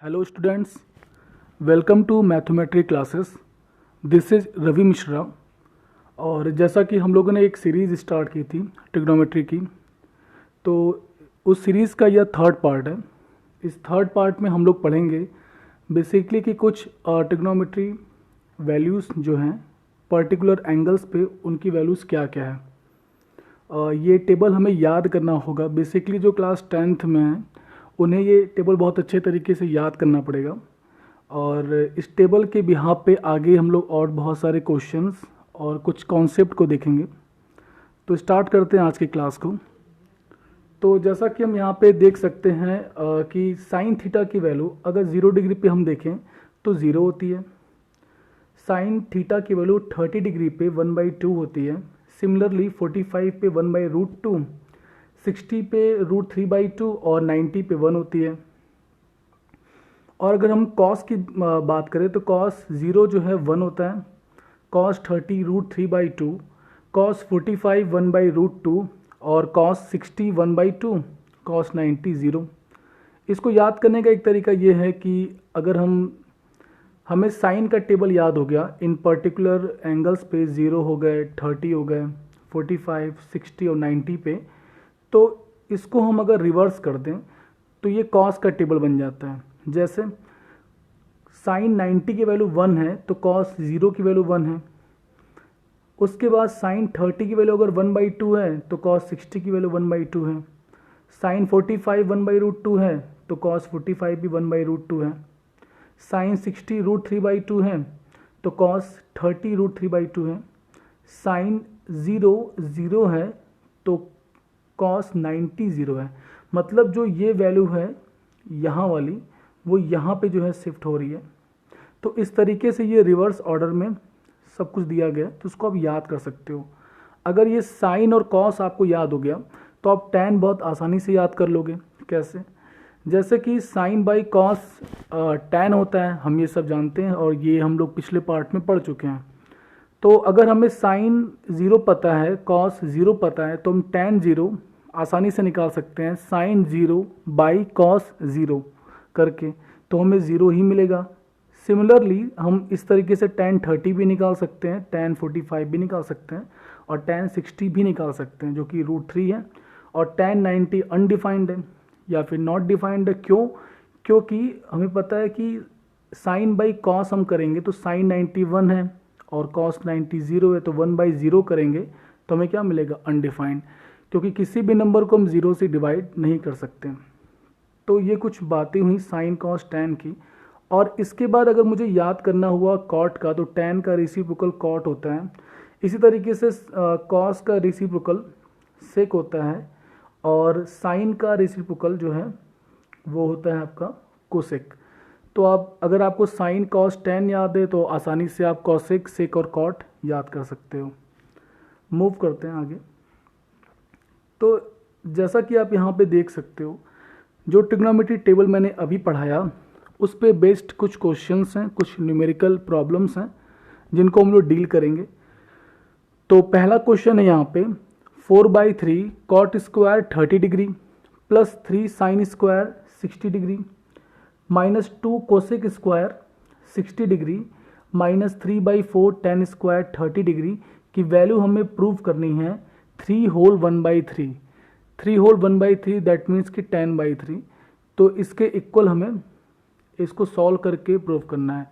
Hello students, welcome to mathematics classes. This is Ravi Mishra. और जैसा कि हम लोगों ने एक सीरीज़ स्टार्ट की थी ट्रिग्नोमेट्री की, तो उस सीरीज़ का यह थर्ड पार्ट है। इस थर्ड पार्ट में हम लोग पढ़ेंगे बेसिकली कि कुछ ट्रिग्नोमेट्री वैल्यूज़ जो हैं पर्टिकुलर एंगल्स पे उनकी वैल्यूज़ क्या क्या है। ये टेबल हमें याद करना होगा। बेसिकली जो क्लास 10th में है उन्हें ये टेबल बहुत अच्छे तरीके से याद करना पड़ेगा, और इस टेबल के बिहाफ पे आगे हम लोग और बहुत सारे क्वेश्चंस और कुछ कॉन्सेप्ट को देखेंगे। तो स्टार्ट करते हैं आज की क्लास को। तो जैसा कि हम यहाँ पे देख सकते हैं कि साइन थीटा की वैल्यू अगर 0 डिग्री पे हम देखें तो 0 होती है। साइन थीटा की वैल्यू 30 डिग्री पे 1/2 होती है। सिमिलरली 45 पे 1/√2, 60 पे √3/2 और 90 पे 1 होती है। और अगर हम कॉस की बात करें तो कॉस 0 जो है 1 होता है, कॉस 30 √3/2, कॉस 45 1/√2 और कॉस 60 1/2, कॉस 90 0। इसको याद करने का एक तरीका ये है कि अगर हमें साइन का टेबल याद हो गया इन पर्टिकुलर एंगल्स पे, 0 हो गए, 30 हो गए, 45, 60 और 90 पे, तो इसको हम अगर रिवर्स कर दें तो ये कॉस का टेबल बन जाता है। जैसे साइन 90 की वैल्यू 1 है तो कॉस 0 की वैल्यू 1 है। उसके बाद साइन 30 की वैल्यू अगर 1/2 है तो कॉस 60 की वैल्यू 1/2 है। साइन 45 1/√2 है तो कॉस 45 भी 1/√2 है। साइन 60 √3/2 है तो कॉस 30 √3/2 है। साइन 0 0 है तो कॉस 90 0 है। मतलब जो ये वैल्यू है यहाँ वाली, वो यहाँ पे जो है शिफ्ट हो रही है। तो इस तरीके से ये रिवर्स ऑर्डर में सब कुछ दिया गया है, तो उसको आप याद कर सकते हो। अगर ये साइन और कॉस आपको याद हो गया तो आप टैन बहुत आसानी से याद कर लोगे। कैसे? जैसे कि साइन बाई कॉस टैन होता है, हम ये सब जानते हैं और ये हम लोग पिछले पार्ट में पढ़ चुके हैं। तो अगर हमें साइन 0 पता है, कॉस 0 पता है, तो हम टैन 0 आसानी से निकाल सकते हैं साइन 0 बाई कॉस 0 करके, तो हमें 0 ही मिलेगा। सिमिलरली हम इस तरीके से टैन 30 भी निकाल सकते हैं, टैन 45 भी निकाल सकते हैं और टैन 60 भी निकाल सकते हैं जो कि √3 है। और टैन 90 अनडिफाइंड है या फिर नॉट डिफाइंड है। क्यों? क्योंकि हमें पता है कि साइन बाई कॉस हम करेंगे तो साइन 90 1 है और कॉस 90 0 है, तो 1/0 करेंगे तो हमें क्या मिलेगा? अनडिफाइंड, क्योंकि किसी भी नंबर को हम 0 से डिवाइड नहीं कर सकते। तो ये कुछ बातें हुई साइन कॉस टैन की। और इसके बाद अगर मुझे याद करना हुआ कॉट का, तो टैन का रेसिप्रोकल कॉट होता है। इसी तरीके से कॉस का रेसिप्रोकल सेक होता है और साइन का रेसिप्रोकल जो है वो होता है आपका कोसेक। तो आप अगर आपको साइन कॉस टैन याद है तो आसानी से आप कॉसेक, सेक और कॉट याद कर सकते हो। मूव करते हैं आगे। तो जैसा कि आप यहाँ पे देख सकते हो, जो ट्रिग्नोमेट्री टेबल मैंने अभी पढ़ाया उस पे बेस्ड कुछ क्वेश्चंस हैं, कुछ न्यूमेरिकल प्रॉब्लम्स हैं जिनको हम लोग डील करेंगे। तो पहला क्वेश्चन है यहाँ पे 4/3 cot square 30 degree plus 3 sine square 60 degree -2 cosec square 60 degree -3/4 tan square 30 degree की वैल्यू हमें प्रूव करनी है 3 होल 1/3। 3 होल 1/3 दैट मीन्स कि 10/3। तो इसके इक्वल हमें इसको सॉल्व करके प्रूव करना है।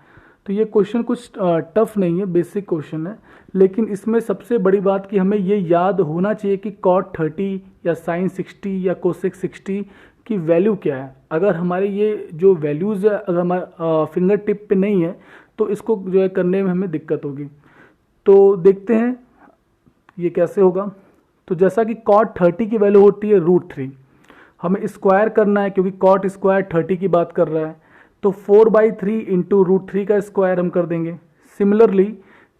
तो ये क्वेश्चन कुछ टफ नहीं है, बेसिक क्वेश्चन है, लेकिन इसमें सबसे बड़ी बात कि हमें ये याद होना चाहिए कि कॉट 30 या साइन 60 या कोसेक 60 की वैल्यू क्या है। अगर हमारे ये जो वैल्यूज़ है अगर हमारे फिंगर टिप पे नहीं है तो इसको जो है करने में हमें दिक्कत होगी। तो देखते हैं ये कैसे होगा। तो जैसा कि कॉट 30 की वैल्यू होती है √3, हमें स्क्वायर करना है क्योंकि कॉट स्क्वायर 30 की बात कर रहा है, तो 4/3 इंटू √3 का स्क्वायर हम कर देंगे। सिमिलरली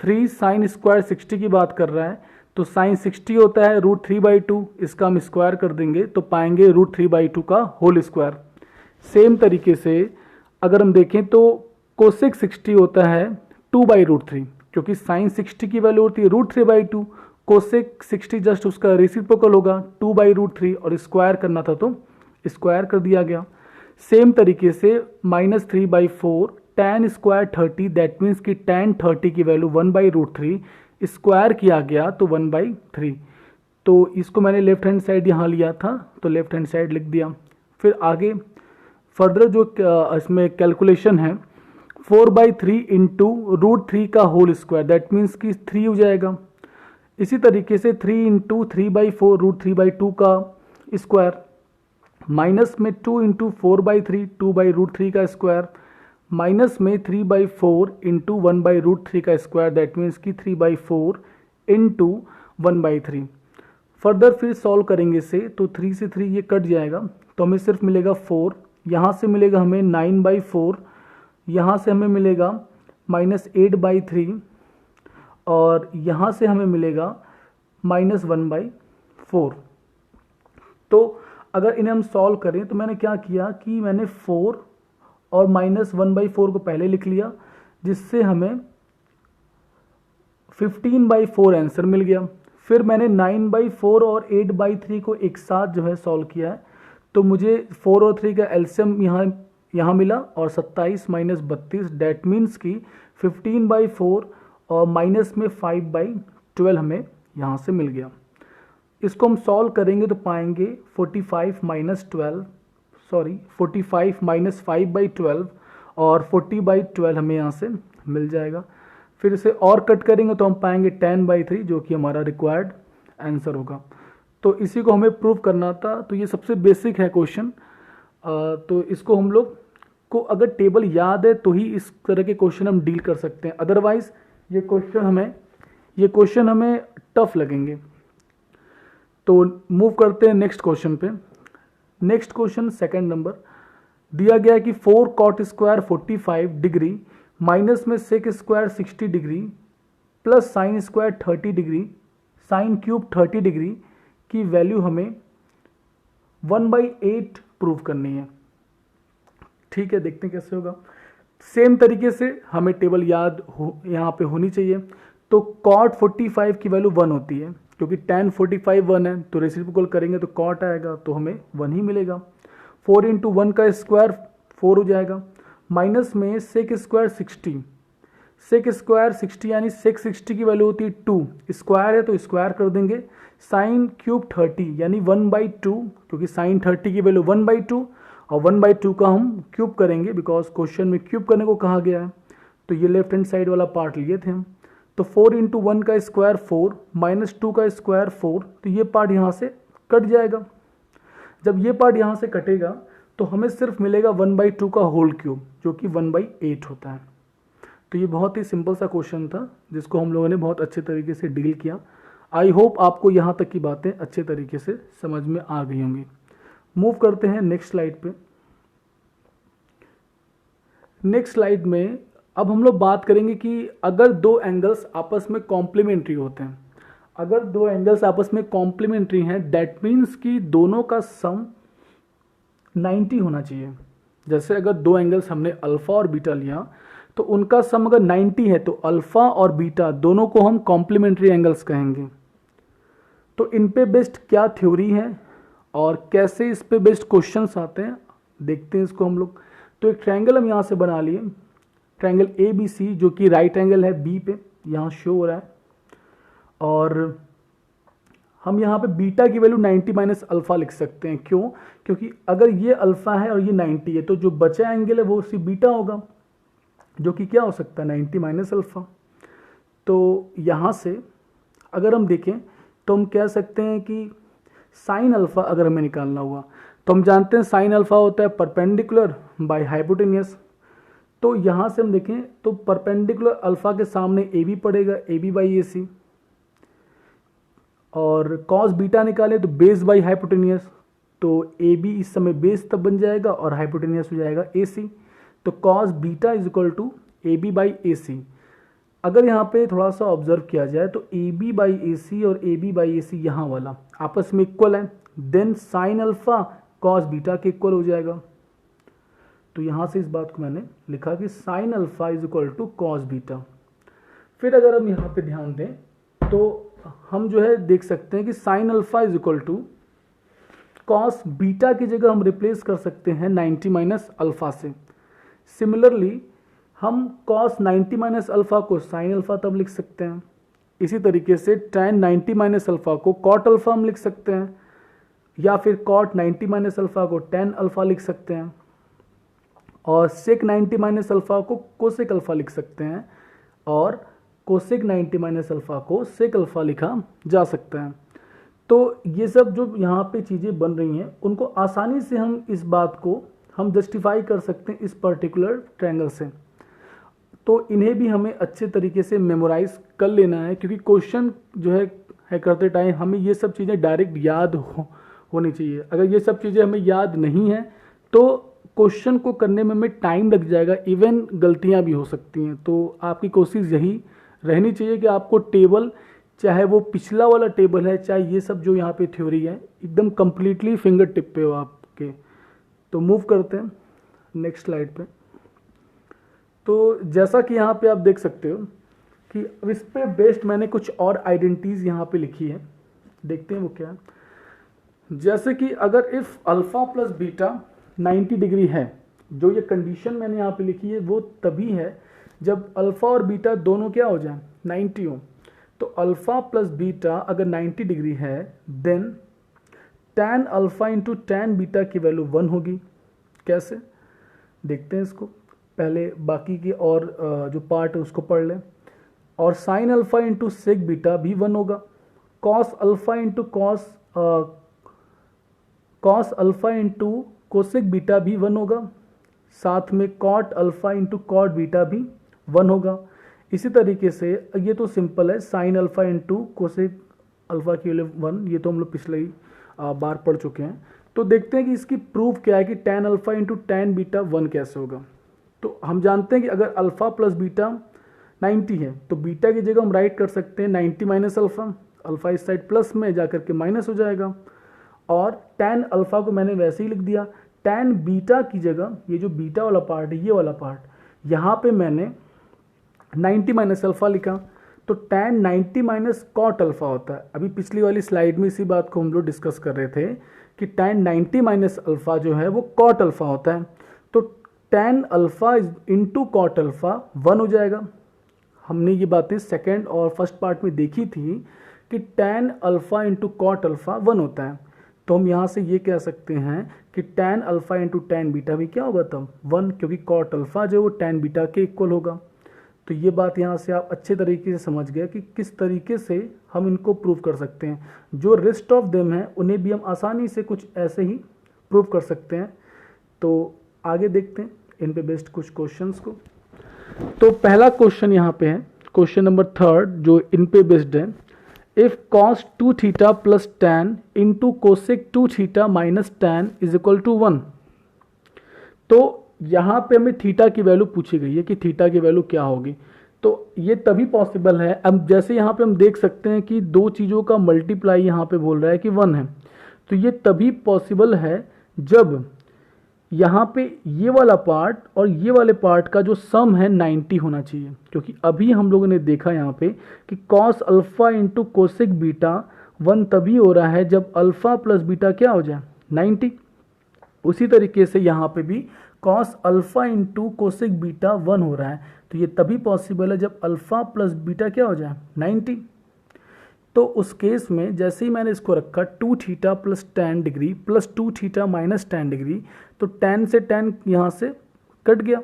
3 साइन स्क्वायर 60 की बात कर रहा है तो साइन 60 होता है √3/2, इसका हम स्क्वायर कर देंगे तो पाएंगे √3/2 का होल स्क्वायर। सेम तरीके से अगर हम देखें तो कोसेक 60 होता है 2/√3, क्योंकि साइन 60 की वैल्यू होती है √3/2, कोसेक 60 जस्ट उसका रेसिप्रोकल होगा 2/√3 और स्क्वायर करना था तो स्क्वायर कर दिया गया। सेम तरीके से -3/4 tan स्क्वायर 30, दैट मीन्स कि tan 30 की वैल्यू 1/√3 स्क्वायर किया गया तो 1/3। तो इसको मैंने लेफ्ट हैंड साइड यहाँ लिया था तो लेफ्ट हैंड साइड लिख दिया। फिर आगे फर्दर जो इसमें कैलकुलेशन है 4/3 इंटू √3 का होल स्क्वायर, दैट मीन्स कि 3 हो जाएगा। इसी तरीके से 3 इंटू 3/4 √3/2 का स्क्वायर, माइनस में 2 इंटू 4/3 2/√3 का स्क्वायर, माइनस में 3/4 इंटू 1/√3 का स्क्वायर, दैट मीन्स कि 3/4 इंटू 1/3। फर्दर फिर सॉल्व करेंगे इसे तो 3 से 3 ये कट जाएगा तो हमें सिर्फ मिलेगा 4, यहाँ से मिलेगा हमें 9/4, यहाँ से हमें मिलेगा -8/3 और यहाँ से हमें मिलेगा -1/4। तो अगर इन्हें हम सॉल्व करें तो मैंने क्या किया कि मैंने 4 और -1/4 को पहले लिख लिया, जिससे हमें 15/4 आंसर मिल गया। फिर मैंने 9/4 और 8/3 को एक साथ जो है सॉल्व किया है तो मुझे 4 और 3 का एलसीएम यहाँ मिला और 27 - 32, डैट मीन्स कि 15/4 और माइनस में 5/12 हमें यहाँ से मिल गया। इसको हम सॉल्व करेंगे तो पाएंगे 45 - 5/12 और 40/12 हमें यहाँ से मिल जाएगा। फिर इसे और कट करेंगे तो हम पाएंगे 10/3 जो कि हमारा रिक्वायर्ड आंसर होगा। तो इसी को हमें प्रूव करना था। तो ये सबसे बेसिक है क्वेश्चन। तो इसको हम लोग को अगर टेबल याद है तो ही इस तरह के क्वेश्चन हम डील कर सकते हैं, अदरवाइज ये क्वेश्चन हमें टफ लगेंगे। तो मूव करते हैं नेक्स्ट क्वेश्चन पे। नेक्स्ट क्वेश्चन सेकंड नंबर दिया गया है कि 4 cot स्क्वायर 45 डिग्री माइनस में sec square 60 degree plus sine square 30 degree sine cube 30 degree की वैल्यू हमें 1/8 प्रूव करनी है। ठीक है, देखते हैं कैसे होगा। सेम तरीके से हमें टेबल याद यहाँ पे होनी चाहिए। तो cot 45 की वैल्यू 1 होती है, क्योंकि tan 45 1 है तो रेसिप्रोकल करेंगे तो cot आएगा तो हमें 1 ही मिलेगा। 4 इंटू 1 का स्क्वायर 4 हो जाएगा, माइनस में सेक स्क्वायर 60, सेक स्क्वायर 60 यानी सेक 60 की वैल्यू होती है 2, स्क्वायर है तो स्क्वायर कर देंगे। साइन क्यूब 30 यानी 1/2, क्योंकि साइन 30 की वैल्यू 1/2 और 1/2 का हम क्यूब करेंगे बिकॉज क्वेश्चन में क्यूब करने को कहा गया है। तो ये लेफ्ट हैंड साइड वाला पार्ट लिए थे हम। तो 4 इंटू 1 का स्क्वायर 4 माइनस 2 का स्क्वायर 4, तो ये पार्ट यहाँ से कट जाएगा। जब ये पार्ट यहाँ से कटेगा तो हमें सिर्फ मिलेगा 1/2 का होल क्यूब जो कि 1/8 होता है। तो ये बहुत ही सिंपल सा क्वेश्चन था जिसको हम लोगों ने बहुत अच्छे तरीके से डील किया। आई होप आपको यहाँ तक की बातें अच्छे तरीके से समझ में आ गई होंगी। मूव करते हैं नेक्स्ट स्लाइड पे। नेक्स्ट स्लाइड में अब हम लोग बात करेंगे कि अगर दो एंगल्स आपस में कॉम्प्लीमेंट्री होते हैं, अगर दो एंगल्स आपस में कॉम्प्लीमेंट्री हैं दैट मीन्स कि दोनों का सम 90 होना चाहिए। जैसे अगर दो एंगल्स हमने अल्फा और बीटा लिया तो उनका सम अगर 90 है तो अल्फा और बीटा दोनों को हम कॉम्प्लीमेंट्री एंगल्स कहेंगे। तो इन पे बेस्ड क्या थ्योरी है और कैसे इस पे बेस्ड क्वेश्चंस आते हैं देखते हैं इसको हम लोग। तो एक ट्रायंगल हम यहाँ से बना लिए, ट्रायंगल ABC जो कि राइट एंगल है B पे, यहाँ शो हो रहा है। और हम यहाँ पे बीटा की वैल्यू 90 माइनस अल्फा लिख सकते हैं। क्यों? क्योंकि अगर ये अल्फा है और ये 90 है तो जो बचा एंगल है वो उसी बीटा होगा, जो कि क्या हो सकता है 90 माइनस अल्फा। तो यहाँ से अगर हम देखें तो हम कह सकते हैं कि साइन अल्फा अगर हमें निकालना हुआ तो हम जानते हैं साइन अल्फा होता है परपेंडिकुलर बाय हाइपोटेनियस। तो यहाँ से हम देखें तो परपेंडिकुलर अल्फा के सामने AB पड़ेगा, AB बाई AC। और कॉस बीटा निकाले तो बेस बाई हाइपोटेनियस, तो AB इस समय बेस तब बन जाएगा और हाइपोटेनियस हो जाएगा AC। तो cos beta is equal to AB by AC। अगर यहाँ पे थोड़ा सा ऑब्जर्व किया जाए तो AB बाई AC और AB बाई AC यहाँ वाला आपस में इक्वल है, then sine alpha cos beta के इक्वल हो जाएगा। तो यहाँ से इस बात को मैंने लिखा कि sine alpha is equal to cos beta. फिर अगर हम यहाँ पे ध्यान दें तो हम जो है देख सकते हैं कि sine alpha is equal to cos beta की जगह हम रिप्लेस कर सकते हैं 90 माइनस अल्फा से। सिमिलरली हम कॉस 90 माइनस अल्फा को साइन अल्फा तब लिख सकते हैं। इसी तरीके से tan 90 माइनस अल्फा को कॉट अल्फा हम लिख सकते हैं, या फिर कॉट 90 माइनस अल्फा को tan अल्फा लिख सकते हैं, और सेक 90 माइनस अल्फा को कोसेक अल्फा लिख सकते हैं, और कोसेक 90 माइनस अल्फा को सेक अल्फा लिखा जा सकता है। तो ये सब जो यहाँ पे चीज़ें बन रही हैं उनको आसानी से हम इस बात को हम जस्टिफाई कर सकते हैं इस पर्टिकुलर ट्रायंगल से। तो इन्हें भी हमें अच्छे तरीके से मेमोराइज कर लेना है, क्योंकि क्वेश्चन जो है करते टाइम हमें ये सब चीज़ें डायरेक्ट याद होनी चाहिए। अगर ये सब चीज़ें हमें याद नहीं है तो क्वेश्चन को करने में हमें टाइम लग जाएगा, इवन गलतियां भी हो सकती हैं। तो आपकी कोशिश यही रहनी चाहिए कि आपको टेबल, चाहे वो पिछला वाला टेबल है, चाहे ये सब जो यहाँ पे थ्योरी है, एकदम कंप्लीटली फिंगर टिप पे हो आपके। तो मूव करते हैं नेक्स्ट स्लाइड पे। तो जैसा कि यहाँ पे आप देख सकते हो कि अब इस पे बेस्ड मैंने कुछ और आइडेंटिटीज यहाँ पे लिखी है, देखते हैं वो क्या है। जैसे कि अगर if alpha plus beta 90 degree है, जो ये कंडीशन मैंने यहाँ पे लिखी है वो तभी है जब अल्फा और बीटा दोनों क्या हो जाए 90 हो। तो अल्फा प्लस बीटा अगर 90 डिग्री है then tan alpha into tan beta की वैल्यू 1 होगी। कैसे देखते हैं इसको, पहले बाकी की और जो पार्ट है उसको पढ़ लें। और sine alpha into sec beta भी 1 होगा। Cos alpha into cos alpha into cosec beta भी 1 होगा। साथ में cot alpha into cot beta भी 1 होगा। इसी तरीके से ये तो सिंपल है, sign alpha into cosec alpha की वैल्यू 1, ये तो हम लोग पिछले ही बार पढ़ चुके हैं। तो देखते हैं कि इसकी प्रूफ क्या है कि tan alpha into tan beta 1 कैसे होगा। तो हम जानते हैं कि अगर अल्फा प्लस बीटा 90 है तो बीटा की जगह हम राइट कर सकते हैं 90 माइनस अल्फा, अल्फा इस साइड प्लस में जाकर के माइनस हो जाएगा। और tan अल्फा को मैंने वैसे ही लिख दिया, tan बीटा की जगह ये जो बीटा वाला पार्ट है, ये वाला पार्ट, यहाँ पे मैंने 90 माइनस अल्फा लिखा। तो tan 90 माइनस कॉट अल्फा होता है। अभी पिछली वाली स्लाइड में इसी बात को हम लोग डिस्कस कर रहे थे कि tan 90 माइनस अल्फा जो है वो कॉट अल्फा होता है। तो tan alpha into cot alpha 1 हो जाएगा। हमने ये बातें सेकेंड और फर्स्ट पार्ट में देखी थी कि tan alpha into cot alpha 1 होता है। तो हम यहाँ से ये कह सकते हैं कि tan alpha into tan beta भी क्या होगा तब 1, क्योंकि कॉट अल्फा जो है वो tan बीटा के इक्वल होगा। तो ये बात यहाँ से आप अच्छे तरीके से समझ गए कि किस तरीके से हम इनको प्रूव कर सकते हैं। जो रेस्ट ऑफ देम है उन्हें भी हम आसानी से कुछ ऐसे ही प्रूव कर सकते हैं। तो आगे देखते हैं इन पे बेस्ड कुछ क्वेश्चंस को। तो पहला क्वेश्चन यहाँ पे है क्वेश्चन नंबर 3 जो इन पे बेस्ड है। If cos 2 theta plus tan into cosec 2 theta minus tan is equal to 1। तो यहाँ पे हमें थीटा की वैल्यू पूछी गई है कि थीटा की वैल्यू क्या होगी। तो ये तभी पॉसिबल है, अब जैसे यहाँ पे हम देख सकते हैं कि दो चीज़ों का मल्टीप्लाई यहाँ पे बोल रहा है कि 1 है। तो ये तभी पॉसिबल है जब यहाँ पे ये वाला पार्ट और ये वाले पार्ट का जो सम है 90 होना चाहिए। क्योंकि अभी हम लोगों ने देखा यहाँ पे कि cos alpha into cosec beta 1 तभी हो रहा है जब अल्फा प्लस बीटा क्या हो जाए 90। उसी तरीके से यहाँ पे भी cos alpha into cosec beta 1 हो रहा है। तो ये तभी पॉसिबल है जब अल्फा प्लस बीटा क्या हो जाए 90। तो उस केस में जैसे ही मैंने इसको रखा 2 theta plus tan degree plus 2 theta minus tan degree, तो tan से tan यहाँ से कट गया।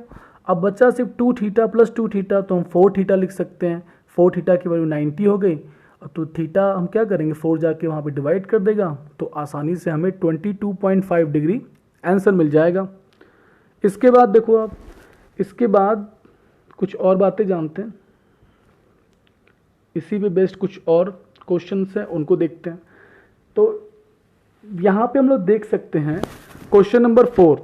अब बचा सिर्फ 2 थीटा प्लस 2 थीटा, तो हम 4 थीटा लिख सकते हैं। 4 थीटा की वैल्यू 90 हो गई। तो थीटा हम क्या करेंगे 4 जाके वहाँ पे डिवाइड कर देगा, तो आसानी से हमें 22.5 डिग्री आंसर मिल जाएगा। इसके बाद देखो आप, इसके बाद कुछ और बातें जानते हैं, इसी पे बेस्ड कुछ और क्वेश्चंस हैं उनको देखते हैं। तो यहाँ पे हम लोग देख सकते हैं क्वेश्चन नंबर 4।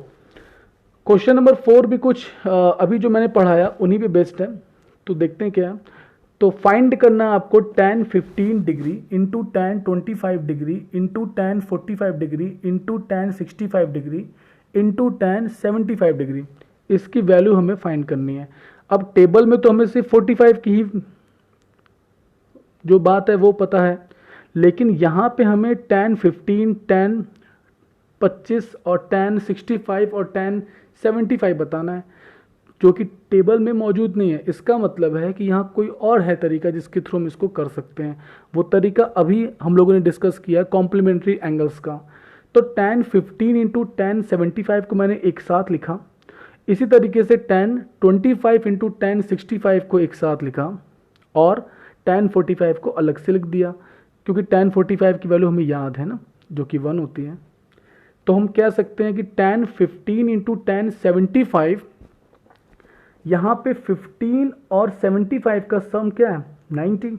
क्वेश्चन नंबर 4 भी कुछ अभी जो मैंने पढ़ाया उन्हीं पे बेस्ड है। तो देखते हैं क्या है। तो फाइंड करना है आपको tan 15 degree into tan 25 degree into tan 45 degree into tan 65 degree into tan 75 degree. इसकी वैल्यू हमें फाइंड करनी है। अब टेबल में तो हमें सिर्फ 45 की ही जो बात है वो पता है, लेकिन यहाँ पे हमें tan 15, tan 25 और tan 65 और tan 75 बताना है, जो कि टेबल में मौजूद नहीं है। इसका मतलब है कि यहाँ कोई और है तरीका जिसके थ्रू हम इसको कर सकते हैं। वो तरीका अभी हम लोगों ने डिस्कस किया कॉम्प्लीमेंट्री एंगल्स का। तो tan 15 इंटू tan 75 को मैंने एक साथ लिखा, इसी तरीके से tan 25 इंटू tan 65 को एक साथ लिखा और tan 45 को अलग से लिख दिया, क्योंकि tan 45 की वैल्यू हमें याद है ना, जो कि 1 होती है। तो हम कह सकते हैं कि tan 15 इंटू tan 75, यहाँ पे 15 और 75 का सम क्या है 90,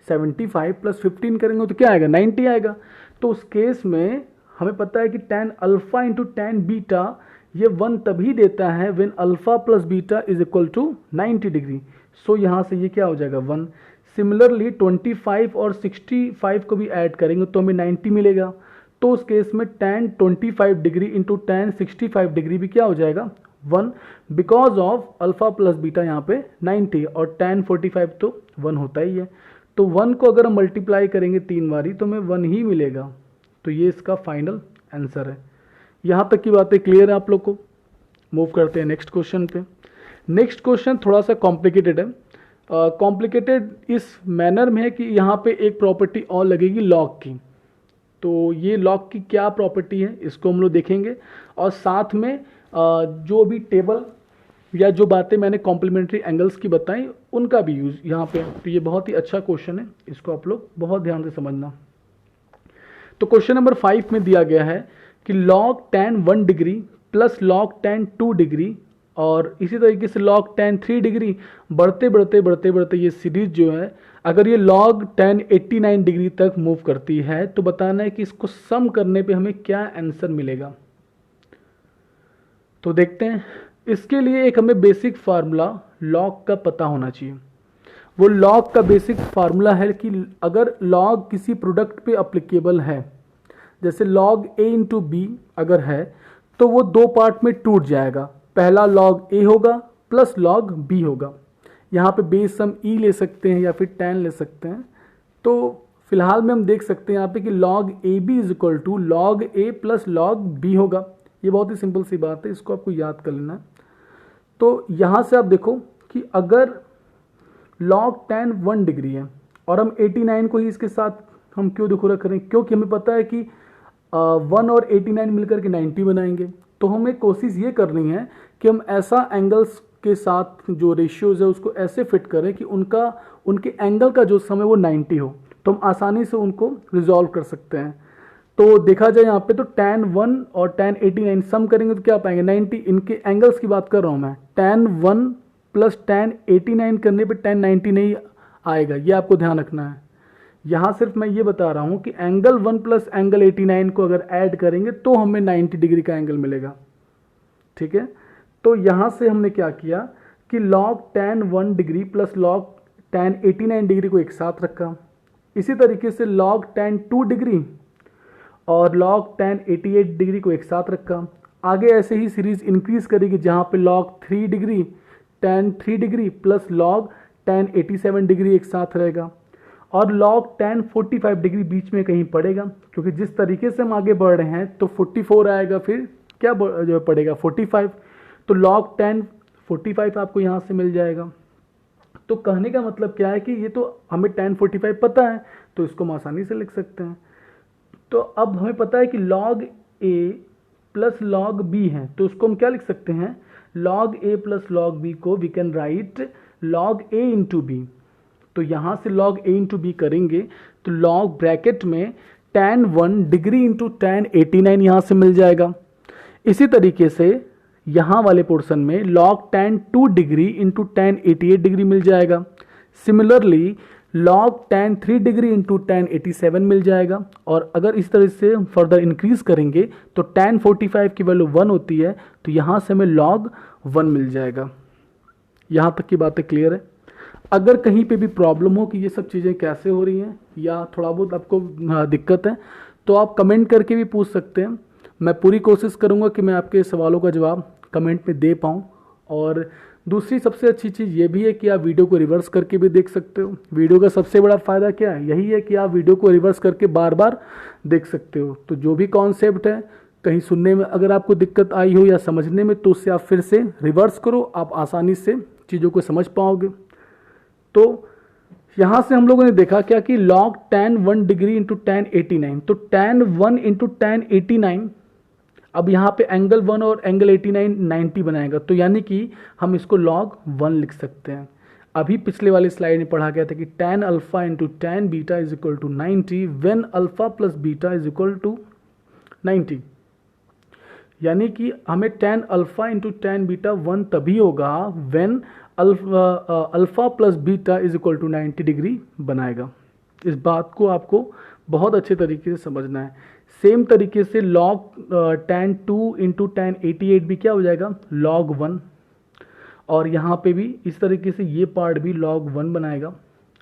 75 प्लस 15 करेंगे तो क्या आएगा 90 आएगा। तो उस केस में हमें पता है कि tan alpha into tan beta ये 1 तभी देता है when alpha plus beta is equal to 90 degree. So यहाँ से ये क्या हो जाएगा 1। सिमिलरली 25 और 65 को भी ऐड करेंगे तो हमें 90 मिलेगा। तो उस केस में tan 25 degree into tan 65 degree भी क्या हो जाएगा 1, because of alpha plus beta यहाँ पे 90 और tan 45 तो 1 होता ही है। तो 1 को अगर हम मल्टीप्लाई करेंगे 3 बारी तो हमें 1 ही मिलेगा। तो ये इसका फाइनल आंसर है। यहाँ तक की बातें क्लियर है आप लोग को। मूव करते हैं नेक्स्ट क्वेश्चन पे। नेक्स्ट क्वेश्चन थोड़ा सा कॉम्प्लिकेटेड है। कॉम्प्लिकेटेड इस मैनर में है कि यहाँ पे एक प्रॉपर्टी और लगेगी लॉग की। तो ये लॉग की क्या प्रॉपर्टी है इसको हम लोग देखेंगे, और साथ में जो भी टेबल या जो बातें मैंने कॉम्प्लीमेंट्री एंगल्स की बताई उनका भी यूज़ यहाँ पे। तो ये बहुत ही अच्छा क्वेश्चन है, इसको आप लोग बहुत ध्यान से समझना। तो क्वेश्चन नंबर 5 में दिया गया है कि log tan 1 degree plus log tan 2 degree और इसी तरीके से log tan 3 डिग्री बढ़ते बढ़ते ये सीरीज जो है अगर ये log tan 89 डिग्री तक मूव करती है तो बताना है कि इसको सम करने पे हमें क्या आंसर मिलेगा। तो देखते हैं। इसके लिए एक हमें बेसिक फार्मूला log का पता होना चाहिए। वो log का बेसिक फार्मूला है कि अगर log किसी प्रोडक्ट पे अप्लीकेबल है, जैसे log a इंटू बी अगर है तो वो 2 पार्ट में टूट जाएगा। पहला log a होगा प्लस log b होगा। यहाँ पे बेस हम e ले सकते हैं या फिर tan ले सकते हैं। तो फिलहाल में हम देख सकते हैं यहाँ पे कि log ab is equal to log a plus log b होगा। ये बहुत ही सिंपल सी बात है, इसको आपको याद कर लेना है। तो यहाँ से आप देखो कि अगर log tan 1 डिग्री है और हम 89 को ही इसके साथ हम क्यों देखो रख रहे हैं, क्योंकि हमें पता है कि 1 और 89 मिलकर के 90 बनाएंगे। तो हमें कोशिश ये करनी है कि हम ऐसा एंगल्स के साथ जो रेशियोज है उसको ऐसे फिट करें कि उनके एंगल का जो सम है वो 90 हो, तो हम आसानी से उनको रिजॉल्व कर सकते हैं। तो देखा जाए यहाँ पे तो tan 1 और tan 89 सम करेंगे तो क्या पाएंगे 90। इनके एंगल्स की बात कर रहा हूँ मैं। tan 1 प्लस tan 89 करने पे tan 90 नहीं आएगा, ये आपको ध्यान रखना है। यहाँ सिर्फ मैं ये बता रहा हूँ कि एंगल 1 प्लस एंगल 89 को अगर ऐड करेंगे तो हमें 90 डिग्री का एंगल मिलेगा। ठीक है, तो यहाँ से हमने क्या किया कि log tan 1 degree plus log tan 89 degree को एक साथ रखा। इसी तरीके से log tan 2 डिग्री और log tan 88 डिग्री को एक साथ रखा। आगे ऐसे ही सीरीज इंक्रीज करेगी जहाँ पे log 3 degree tan 3 degree plus log tan 87 degree एक साथ रहेगा और log tan 45 डिग्री बीच में कहीं पड़ेगा, क्योंकि जिस तरीके से हम आगे बढ़ रहे हैं तो 44 आएगा, फिर क्या जो पड़ेगा 45। तो log tan 45 आपको यहाँ से मिल जाएगा। तो कहने का मतलब क्या है कि ये तो हमें tan 45 पता है तो इसको हम आसानी से लिख सकते हैं। तो अब हमें पता है कि log a plus log b है, तो उसको हम क्या लिख सकते हैं log a plus log b को we can write log a into b। तो यहाँ से log a इंटू b करेंगे तो log ब्रैकेट में tan 1 डिग्री इंटू tan 89 यहाँ से मिल जाएगा। इसी तरीके से यहाँ वाले पोर्शन में log tan 2 degree into tan 88 degree मिल जाएगा। Similarly log tan 3 degree into tan 87 मिल जाएगा। और अगर इस तरह से फर्दर इंक्रीज करेंगे तो tan 45 की वैल्यू 1 होती है, तो यहाँ से हमें log 1 मिल जाएगा। यहाँ तक की बातें क्लियर है। अगर कहीं पे भी प्रॉब्लम हो कि ये सब चीज़ें कैसे हो रही हैं या थोड़ा बहुत आपको दिक्कत है तो आप कमेंट करके भी पूछ सकते हैं। मैं पूरी कोशिश करूँगा कि मैं आपके सवालों का जवाब कमेंट में दे पाऊँ। और दूसरी सबसे अच्छी चीज़ ये भी है कि आप वीडियो को रिवर्स करके भी देख सकते हो। वीडियो का सबसे बड़ा फ़ायदा क्या है, यही है कि आप वीडियो को रिवर्स करके बार बार देख सकते हो। तो जो भी कॉन्सेप्ट है कहीं सुनने में अगर आपको दिक्कत आई हो या समझने में, तो उससे आप फिर से रिवर्स करो, आप आसानी से चीज़ों को समझ पाओगे। तो यहाँ से हम लोगों ने देखा क्या कि log tan 1 degree into tan 89, तो tan 1 इंटू tan 89, अब यहाँ पे एंगल 1 और एंगल 89 90 बनाएगा, तो यानी कि हम इसको log 1 लिख सकते हैं। अभी पिछले वाली स्लाइड में पढ़ा गया था कि tan alpha into tan beta is equal to 90 when alpha plus beta is equal to 90, यानी कि हमें tan alpha into tan beta 1 तभी होगा when alpha plus beta is equal to 90 degree बनाएगा। इस बात को आपको बहुत अच्छे तरीके से समझना है। सेम तरीके से log tan 2 इंटू tan 88 भी क्या हो जाएगा, log 1, और यहाँ पे भी इस तरीके से ये पार्ट भी log 1 बनाएगा,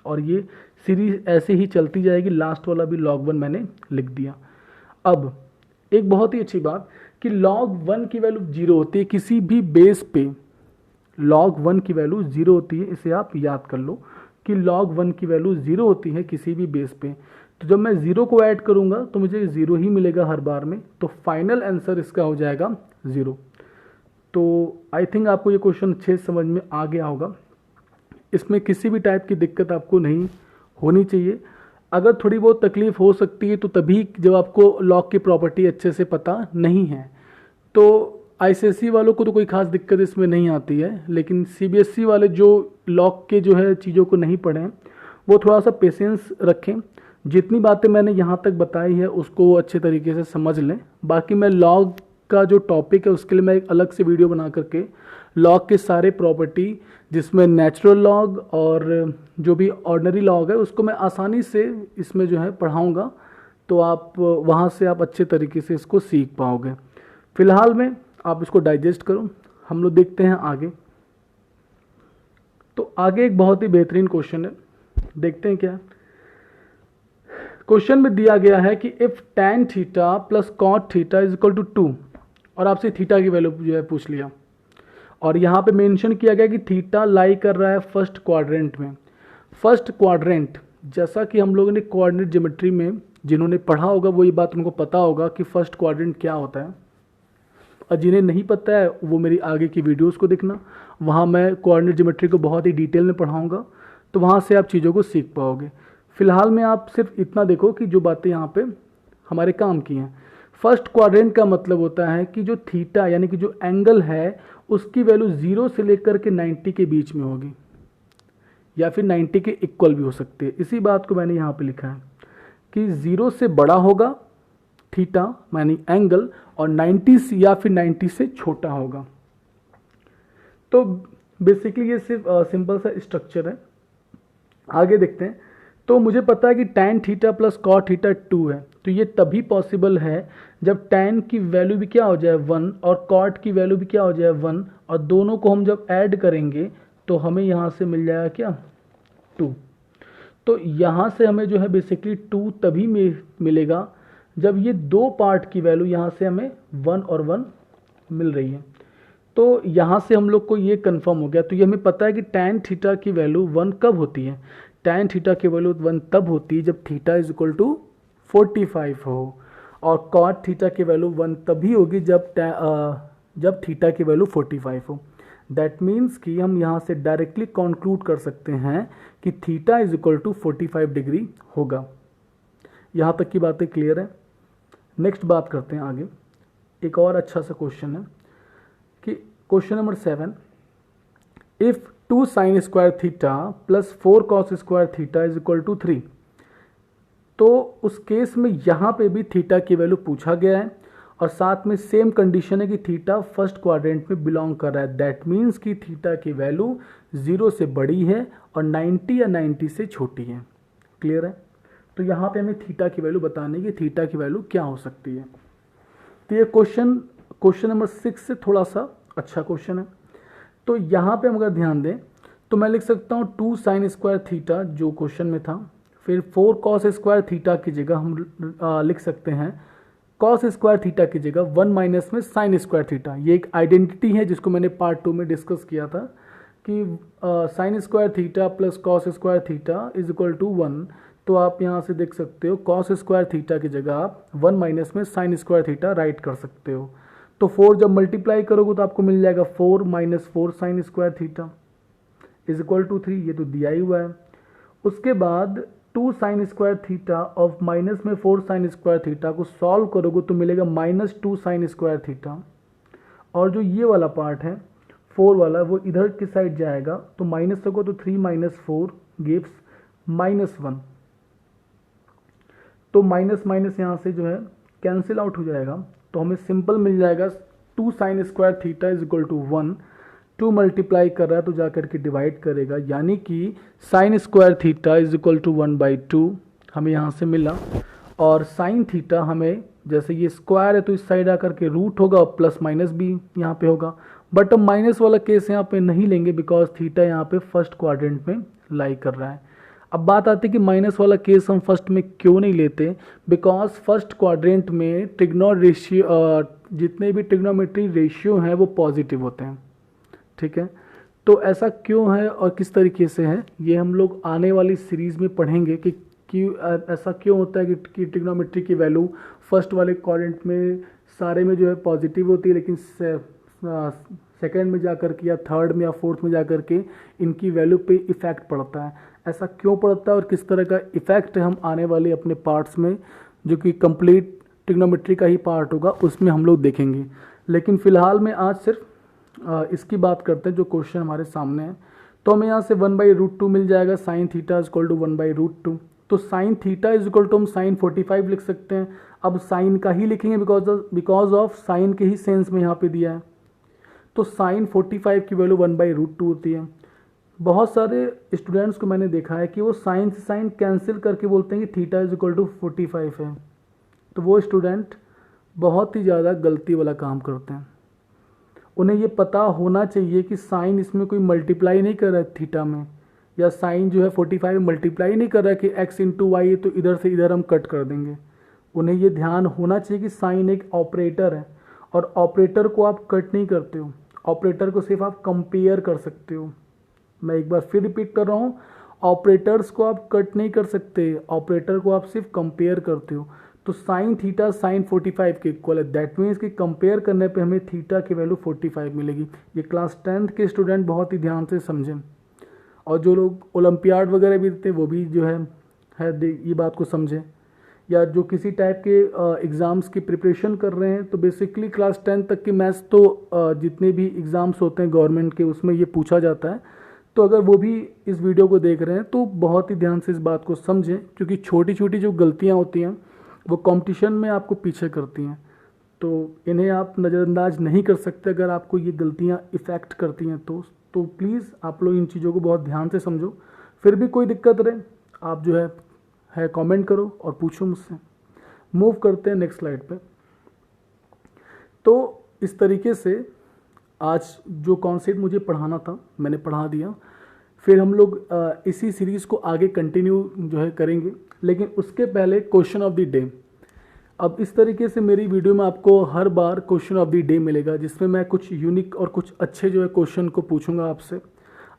और ये सीरीज ऐसे ही चलती जाएगी। लास्ट वाला भी log 1 मैंने लिख दिया। अब एक बहुत ही अच्छी बात कि log 1 की वैल्यू 0 होती है किसी भी बेस पे, log 1 की वैल्यू 0 होती है, इसे आप याद कर लो कि log 1 की वैल्यू 0 होती है किसी भी बेस पे। तो जब मैं 0 को ऐड करूंगा तो मुझे 0 ही मिलेगा हर बार में, तो फाइनल आंसर इसका हो जाएगा 0। तो आई थिंक आपको ये क्वेश्चन अच्छे से समझ में आ गया होगा। इसमें किसी भी टाइप की दिक्कत आपको नहीं होनी चाहिए। अगर थोड़ी बहुत तकलीफ हो सकती है तो तभी जब आपको लॉग की प्रॉपर्टी अच्छे से पता नहीं है। तो आईसीएसई वालों को तो कोई खास दिक्कत इसमें नहीं आती है, लेकिन सीबीएसई वाले जो लॉग के जो है चीज़ों को नहीं पढ़ें वो थोड़ा सा पेशेंस रखें। जितनी बातें मैंने यहाँ तक बताई है उसको अच्छे तरीके से समझ लें। बाकी मैं लॉग का जो टॉपिक है उसके लिए मैं एक अलग से वीडियो बना करके लॉग के सारे प्रॉपर्टी, जिसमें नेचुरल लॉग और जो भी ऑर्डिनरी लॉग है, उसको मैं आसानी से इसमें जो है पढ़ाऊँगा, तो आप वहाँ से आप अच्छे तरीके से इसको सीख पाओगे। फिलहाल में आप इसको डाइजेस्ट करो, हम लोग देखते हैं आगे। तो आगे एक बहुत ही बेहतरीन क्वेश्चन है, देखते हैं क्या है। क्वेश्चन में दिया गया है कि if tan theta plus cot theta is equal to 2, और आपसे थीटा की वैल्यू जो है पूछ लिया, और यहाँ पे मेंशन किया गया कि थीटा लाई कर रहा है फर्स्ट क्वाड्रेंट में। फर्स्ट क्वाड्रेंट, जैसा कि हम लोगों ने कोऑर्डिनेट ज्योमेट्री में जिन्होंने पढ़ा होगा वो ये बात उनको पता होगा कि फर्स्ट क्वाड्रेंट क्या होता है, और जिन्हें नहीं पता है वो मेरी आगे की वीडियोस को देखना, वहाँ मैं कोऑर्डिनेट ज्योमेट्री को बहुत ही डिटेल में पढ़ाऊँगा, तो वहाँ से आप चीज़ों को सीख पाओगे। फिलहाल में आप सिर्फ इतना देखो कि जो बातें यहाँ पे हमारे काम की हैं। फर्स्ट क्वाड्रेंट का मतलब होता है कि जो थीटा यानी कि जो एंगल है उसकी वैल्यू 0 से लेकर के 90 के बीच में होगी, या फिर 90 के इक्वल भी हो सकती है। इसी बात को मैंने यहाँ पे लिखा है कि 0 से बड़ा होगा थीटा यानी एंगल, और 90 से या फिर 90 से छोटा होगा। तो बेसिकली ये सिर्फ सिंपल सा स्ट्रक्चर है। आगे देखते हैं। तो मुझे पता है कि tan theta plus cot theta 2 है, तो ये तभी पॉसिबल है जब tan की वैल्यू भी क्या हो जाए 1 और cot की वैल्यू भी क्या हो जाए 1, और दोनों को हम जब ऐड करेंगे तो हमें यहाँ से मिल जाएगा क्या 2। तो यहाँ से हमें जो है बेसिकली 2 तभी मिलेगा जब ये दो पार्ट की वैल्यू यहाँ से हमें 1 और 1 मिल रही है। तो यहाँ से हम लोग को ये कंफर्म हो गया। तो ये हमें पता है कि tan थीटा की वैल्यू 1 कब होती है, tan थीटा की वैल्यू 1 तब होती है जब थीटा इज इक्वल टू 45 हो, और cot थीटा की वैल्यू 1 तभी होगी जब थीटा की वैल्यू 45 हो। दैट मीन्स कि हम यहाँ से डायरेक्टली कंक्लूड कर सकते हैं कि theta is equal to 45 degree होगा। यहाँ तक की बातें क्लियर है। नेक्स्ट बात करते हैं आगे। एक और अच्छा सा क्वेश्चन है कि question number 7, if 2 sin square theta plus 4 cos square theta is equal to 3, तो उस केस में यहाँ पे भी थीटा की वैल्यू पूछा गया है, और साथ में सेम कंडीशन है कि थीटा फर्स्ट क्वाड्रेंट में बिलोंग कर रहा है। दैट मीन्स कि थीटा की वैल्यू 0 से बड़ी है और 90 या 90 से छोटी है। क्लियर है। तो यहाँ पे हमें थीटा की वैल्यू बताने की, थीटा की वैल्यू क्या हो सकती है। तो ये क्वेश्चन नंबर 6 से थोड़ा सा अच्छा क्वेश्चन है। तो यहाँ पे हम अगर ध्यान दें तो मैं लिख सकता हूँ 2 sin स्क्वायर थीटा जो क्वेश्चन में था, फिर 4 cos स्क्वायर थीटा की जगह हम लिख सकते हैं cos स्क्वायर थीटा की जगह 1 माइनस में sin स्क्वायर थीटा। ये एक आइडेंटिटी है जिसको मैंने पार्ट 2 में डिस्कस किया था कि sin square theta plus cos square theta is equal to 1। तो आप यहाँ से देख सकते हो कॉस स्क्वायर थीटा की जगह आप 1 माइनस में साइन स्क्वायर थीटा राइट कर सकते हो। तो 4 जब मल्टीप्लाई करोगे तो आपको मिल जाएगा 4 minus 4 sine square theta is equal to 3, ये तो दिया ही हुआ है। उसके बाद 2 साइन स्क्वायर थीटा और माइनस में 4 साइन स्क्वायर थीटा को सॉल्व करोगे तो मिलेगा -2 साइन स्क्वायर थीटा, और जो ये वाला पार्ट है 4 वाला वो इधर की साइड जाएगा, तो माइनस होगा तो 3 माइनस 4 गिव्स -1। तो माइनस माइनस यहाँ से जो है कैंसिल आउट हो जाएगा, तो हमें सिंपल मिल जाएगा 2 sine square theta is equal to 1। 2 multiply कर रहा है तो जाकर के डिवाइड करेगा, यानी कि sine square theta is equal to 1/2 हमें यहाँ से मिला। और साइन थीटा हमें, जैसे ये स्क्वायर है तो इस साइड आकर के रूट होगा और प्लस माइनस भी यहाँ पे होगा, बट हम माइनस वाला केस यहाँ पे नहीं लेंगे बिकॉज थीटा यहाँ पे फर्स्ट क्वाड्रेंट में लाई कर रहा है। अब बात आती है कि माइनस वाला केस हम फर्स्ट में क्यों नहीं लेते, बिकॉज फर्स्ट क्वाड्रेंट में जितने भी ट्रिग्नोमेट्री रेशियो हैं वो पॉजिटिव होते हैं, ठीक है। तो ऐसा क्यों है और किस तरीके से है ये हम लोग आने वाली सीरीज़ में पढ़ेंगे कि ऐसा क्यों होता है कि ट्रिग्नोमेट्री की वैल्यू फर्स्ट वाले क्वाड्रेंट में सारे में जो है पॉजिटिव होती है, लेकिन सेकेंड में जाकर के या थर्ड में या फोर्थ में जाकर के इनकी वैल्यू पे इफ़ेक्ट पड़ता है। ऐसा क्यों पड़ता है और किस तरह का इफ़ेक्ट है हम आने वाले अपने पार्ट्स में, जो कि कंप्लीट ट्रिग्नोमेट्री का ही पार्ट होगा, उसमें हम लोग देखेंगे। लेकिन फ़िलहाल में आज सिर्फ इसकी बात करते हैं जो क्वेश्चन हमारे सामने है। तो हमें यहाँ से 1/√2 मिल जाएगा, sine theta is equal to 1/√2। तो sine theta is equal to हम साइन 45 लिख सकते हैं। अब साइन का ही लिखेंगे बिकॉज ऑफ साइन के ही सेंस में यहाँ पे दिया है। तो साइन 45 की वैल्यू 1/√2 होती है। बहुत सारे स्टूडेंट्स को मैंने देखा है कि वो साइन से साइन कैंसिल करके बोलते हैं कि थीटा इज इक्वल टू 45 है। तो वो स्टूडेंट बहुत ही ज़्यादा गलती वाला काम करते हैं। उन्हें ये पता होना चाहिए कि साइन इसमें कोई मल्टीप्लाई नहीं कर रहा है थीटा में, या साइन जो है 45 मल्टीप्लाई नहीं कर रहा है कि x इंटू वाई, तो इधर से इधर हम कट कर देंगे। उन्हें ये ध्यान होना चाहिए कि साइन एक ऑपरेटर है, और ऑपरेटर को आप कट नहीं करते हो, ऑपरेटर को सिर्फ आप कंपेयर कर सकते हो। मैं एक बार फिर रिपीट कर रहा हूँ, ऑपरेटर्स को आप कट नहीं कर सकते, ऑपरेटर को आप सिर्फ कंपेयर करते हो। तो साइन थीटा साइन 45 के इक्वल है, दैट मीन्स कि कंपेयर करने पे हमें थीटा की वैल्यू 45 मिलेगी। ये क्लास 10th के स्टूडेंट बहुत ही ध्यान से समझें, और जो लोग ओलंपियाड वगैरह भी देते हैं वो भी जो है ये बात को समझें, या जो किसी टाइप के एग्ज़ाम्स की प्रिपरेशन कर रहे हैं। तो बेसिकली क्लास 10 तक की मैथ्स तो जितने भी एग्ज़ाम्स होते हैं गवर्नमेंट के उसमें ये पूछा जाता है। तो अगर वो भी इस वीडियो को देख रहे हैं तो बहुत ही ध्यान से इस बात को समझें, क्योंकि छोटी छोटी जो गलतियाँ होती हैं वो कंपटीशन में आपको पीछे करती हैं। तो इन्हें आप नज़रअंदाज नहीं कर सकते। अगर आपको ये गलतियाँ इफ़ेक्ट करती हैं तो प्लीज़ आप लोग इन चीज़ों को बहुत ध्यान से समझो। फिर भी कोई दिक्कत रहे आप जो है कमेंट करो और पूछो मुझसे। मूव करते हैं नेक्स्ट स्लाइड पे। तो इस तरीके से आज जो कॉन्सेप्ट मुझे पढ़ाना था मैंने पढ़ा दिया। फिर हम लोग इसी सीरीज़ को आगे कंटिन्यू जो है करेंगे, लेकिन उसके पहले क्वेश्चन ऑफ द डे। अब इस तरीके से मेरी वीडियो में आपको हर बार क्वेश्चन ऑफ द डे मिलेगा, जिसमें मैं कुछ यूनिक और कुछ अच्छे जो है क्वेश्चन को पूछूंगा आपसे।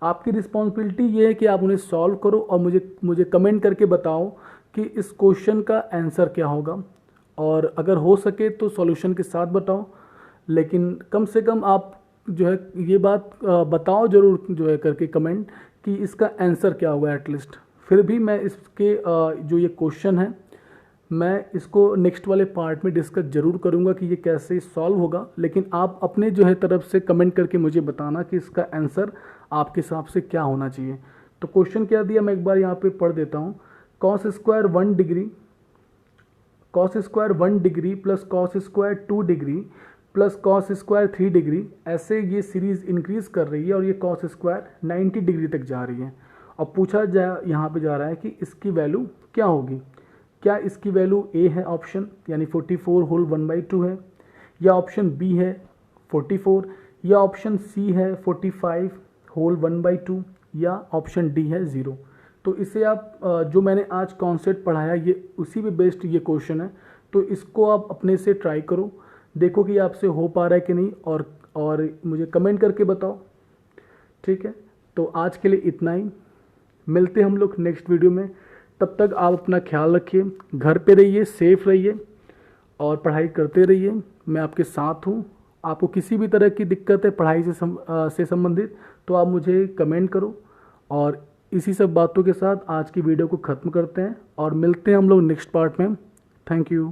आपकी रिस्पॉन्सिबिलिटी ये है कि आप उन्हें सॉल्व करो और मुझे कमेंट करके बताओ कि इस क्वेश्चन का आंसर क्या होगा, और अगर हो सके तो सॉल्यूशन के साथ बताओ। लेकिन कम से कम आप जो है ये बात बताओ ज़रूर जो है करके कमेंट कि इसका आंसर क्या होगा एटलीस्ट। फिर भी मैं इसके जो ये क्वेश्चन है मैं इसको नेक्स्ट वाले पार्ट में डिस्कस ज़रूर करूँगा कि ये कैसे सॉल्व होगा। लेकिन आप अपने जो है तरफ से कमेंट करके मुझे बताना कि इसका आंसर आपके हिसाब से क्या होना चाहिए। तो क्वेश्चन क्या दिया मैं एक बार यहाँ पे पढ़ देता हूँ। Cos square 1 degree plus cos square 2 degree plus cos square 3 degree, ऐसे ये सीरीज़ इंक्रीज कर रही है और ये कॉस स्क्वायर 90 डिग्री तक जा रही है। और पूछा यहाँ पे जा रहा है कि इसकी वैल्यू क्या होगी। क्या इसकी वैल्यू ए है ऑप्शन यानी 44 होल 1/2 है, या ऑप्शन बी है 44, या ऑप्शन सी है 45 होल 1/2, या ऑप्शन डी है 0। तो इसे आप जो मैंने आज कॉन्सेप्ट पढ़ाया ये उसी पे बेस्ड ये क्वेश्चन है। तो इसको आप अपने से ट्राई करो, देखो कि आपसे हो पा रहा है कि नहीं, और मुझे कमेंट करके बताओ, ठीक है। तो आज के लिए इतना ही, मिलते हम लोग नेक्स्ट वीडियो में। तब तक आप अपना ख्याल रखिए, घर पे रहिए, सेफ रहिए और पढ़ाई करते रहिए। मैं आपके साथ हूँ। आपको किसी भी तरह की दिक्कत है पढ़ाई से संबंधित तो आप मुझे कमेंट करो। और इसी सब बातों के साथ आज की वीडियो को ख़त्म करते हैं और मिलते हैं हम लोग नेक्स्ट पार्ट में। Thank you.